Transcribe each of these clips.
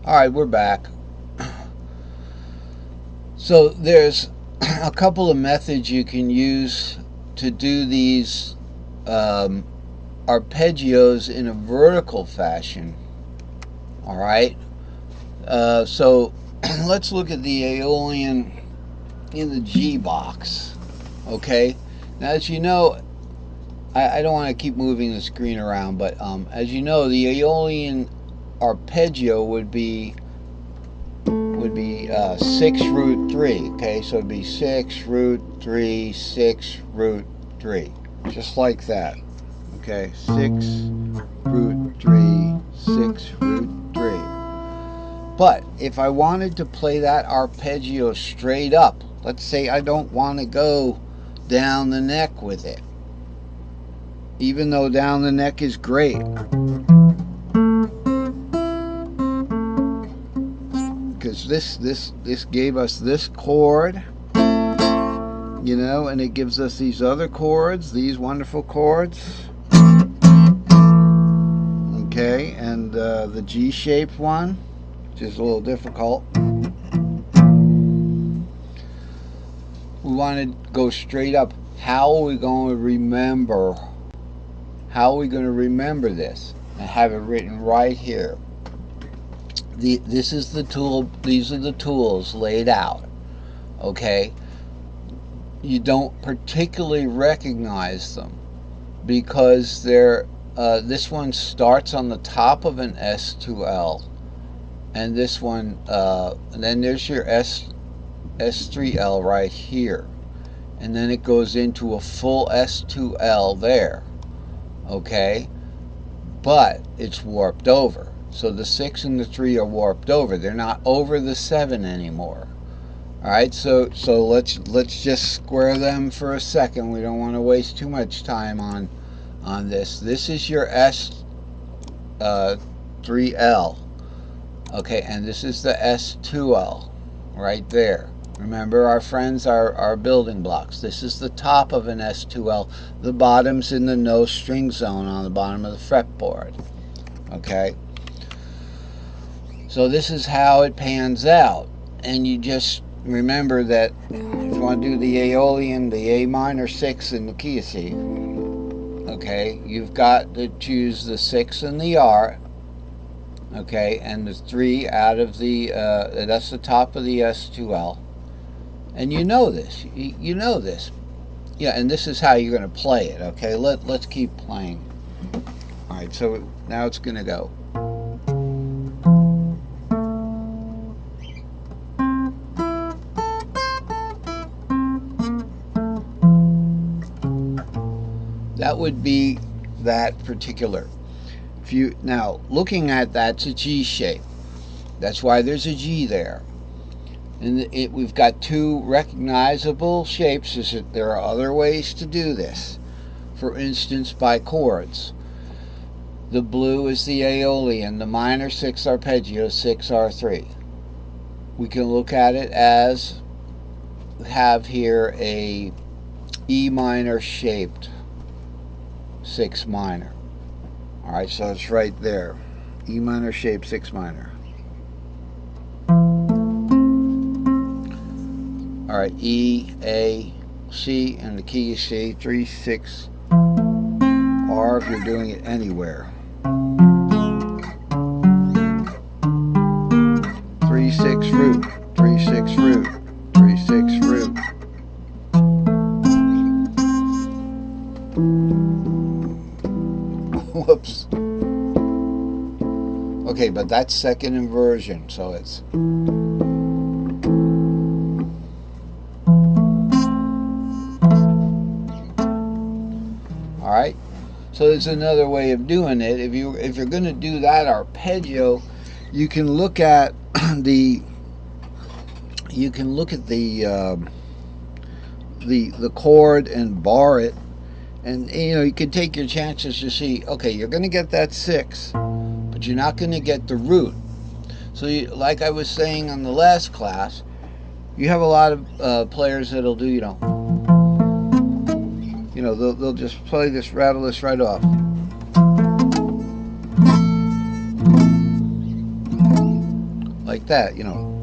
Alright, we're back. So there's a couple of methods you can use to do these um, arpeggios in a vertical fashion. Alright, so let's look at the Aeolian in the G box. Okay, now as you know, I don't want to keep moving the screen around, but as you know, the Aeolian arpeggio would be 6 root 3. Okay, so it'd be 6 root 3, 6 root 3, just like that. Okay, 6 root 3, 6 root 3. But if I wanted to play that arpeggio straight up, let's say I don't want to go down the neck with it, even though down the neck is great. Because this gave us this chord, you know, and it gives us these other chords, these wonderful chords. Okay, and the G-shaped one, which is a little difficult. We want to go straight up. How are we going to remember? How are we going to remember this? I have it written right here. This is the tool. These are the tools laid out. Okay, you don't particularly recognize them because they're this one starts on the top of an S2L, and this one and then there's your S3L right here, and then it goes into a full S2L there. Okay, but it's warped over. So the 6 and the 3 are warped over. They're not over the 7 anymore. All right, so let's just square them for a second. We don't want to waste too much time on this. This is your S3L. Okay, and this is the S2L right there. Remember, our friends are building blocks. This is the top of an S2L. The bottom's in the no string zone on the bottom of the fretboard. Okay, so this is how it pans out, and you just remember that if you want to do the Aeolian, the A minor 6 in the key of C, okay, you've got to choose the 6 and the R, okay, and the 3 out of the that's the top of the S2L, and you know this. You know this. Yeah, and this is how you're going to play it. Okay, let's keep playing. All right, so now it's going to go. That would be that particular. If you now looking at that's a G shape. That's why there's a G there. And we've got two recognizable shapes. There are other ways to do this. For instance, by chords. The blue is the Aeolian, the minor 6 arpeggio, 6R3. We can look at it as have here a E minor shaped 6 minor. Alright, so it's right there. E minor shaped 6 minor. Alright, E, A, C, and the key is C, 3, 6, R if you're doing it anywhere. 3, 6 root, 3, 6 root, 3, 6 root. Whoops. Okay, but that's second inversion, so it's all right. So there's another way of doing it. If you're going to do that arpeggio, you can look at the chord and bar it, and you know you can take your chances to see. Okay, you're going to get that 6, but you're not going to get the root. So like I was saying on the last class, you have a lot of players that'll do they'll just play this, rattle this right off. like that, you know.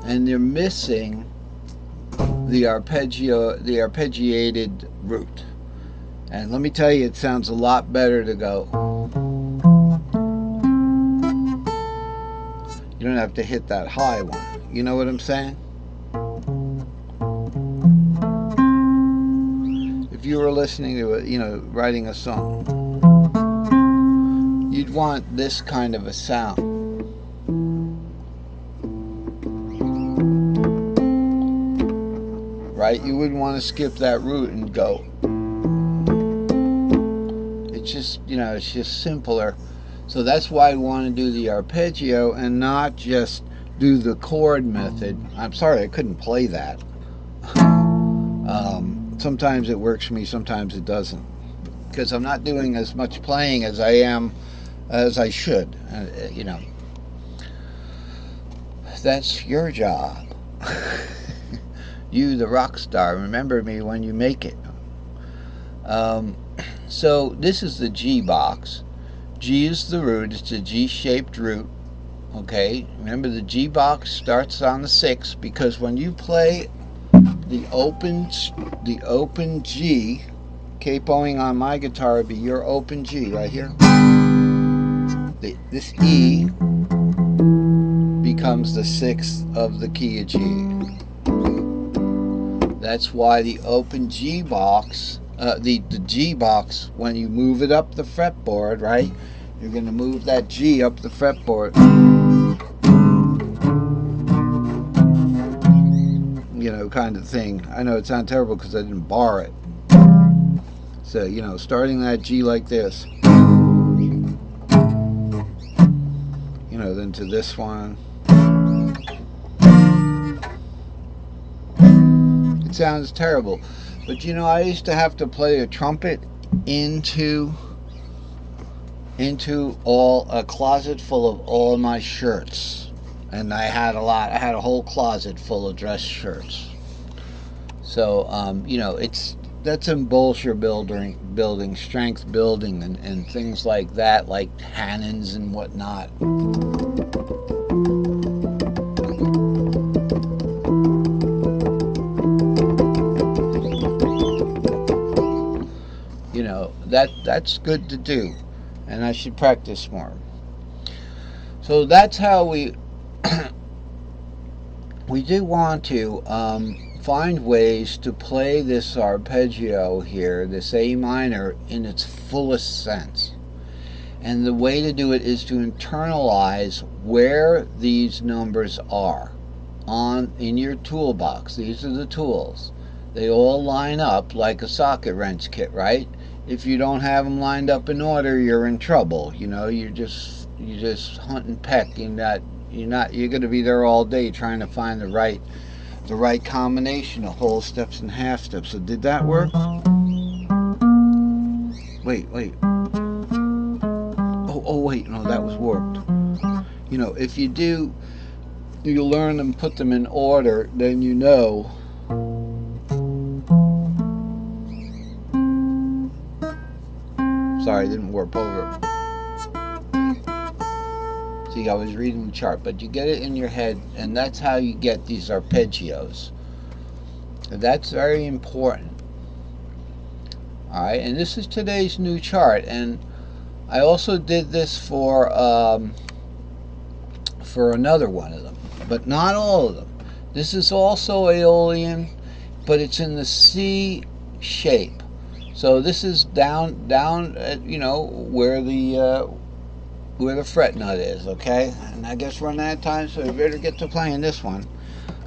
And they're missing the arpeggiated root. And let me tell you, it sounds a lot better to go. You don't have to hit that high one. You know what I'm saying? If you were listening to it, you know, writing a song, you'd want this kind of a sound. Right? You wouldn't want to skip that root and go. It's just, you know, it's just simpler. So that's why I want to do the arpeggio and not just do the chord method. I'm sorry I couldn't play that. Sometimes it works for me, sometimes it doesn't. Because I'm not doing as much playing as I should. You know. That's your job. You, the rock star, remember me when you make it. So this is the G box. G is the root. It's a G-shaped root. Okay, remember the G box starts on the 6 because when you play the open G, capoing on my guitar would be your open G right here. This E becomes the 6th of the key of G. That's why the open G box, the G box, when you move it up the fretboard, right? You're going to move that G up the fretboard. You know, kind of thing. I know it sounds terrible because I didn't bar it. So, you know, starting that G like this. You know, then to this one. It sounds terrible. But, you know, I used to have to play a trumpet into a closet full of all my shirts. And I had a whole closet full of dress shirts. So, you know, that's in Bolshevik building, strength building, and things like that, like Hannons and whatnot. You know, that's good to do, and I should practice more. So that's how we do want to find ways to play this arpeggio here, this A minor, in its fullest sense. And the way to do it is to internalize where these numbers are in your toolbox. These are the tools. They all line up like a socket wrench kit, right? If you don't have them lined up in order, you're in trouble. You know, you just hunt and peck. You're going to be there all day trying to find the right combination of whole steps and half steps. So did that work? Wait. Oh wait, no, that was warped. You know, if you learn and put them in order, then you know. Sorry, I didn't warp over. See, I was reading the chart, but you get it in your head, and that's how you get these arpeggios. And that's very important. Alright, and this is today's new chart, and I also did this for another one of them, but not all of them. This is also Aeolian, but it's in the C shape. So this is down at, you know, where the fret nut is, okay? And I guess we're running out of time, so we better get to playing this one.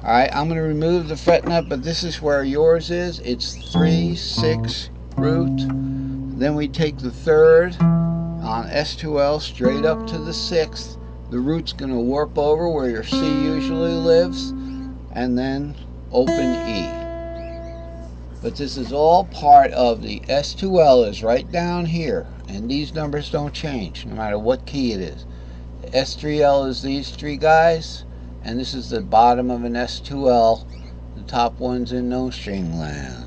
Alright, I'm going to remove the fret nut, but this is where yours is. It's 3, 6, root. Then we take the 3rd on S2L straight up to the 6th. The root's going to warp over where your C usually lives, and then open E. But this is all part of the S2L is right down here, and these numbers don't change no matter what key it is. The S3L is these 3 guys, and this is the bottom of an S2L. The top one's in no string land.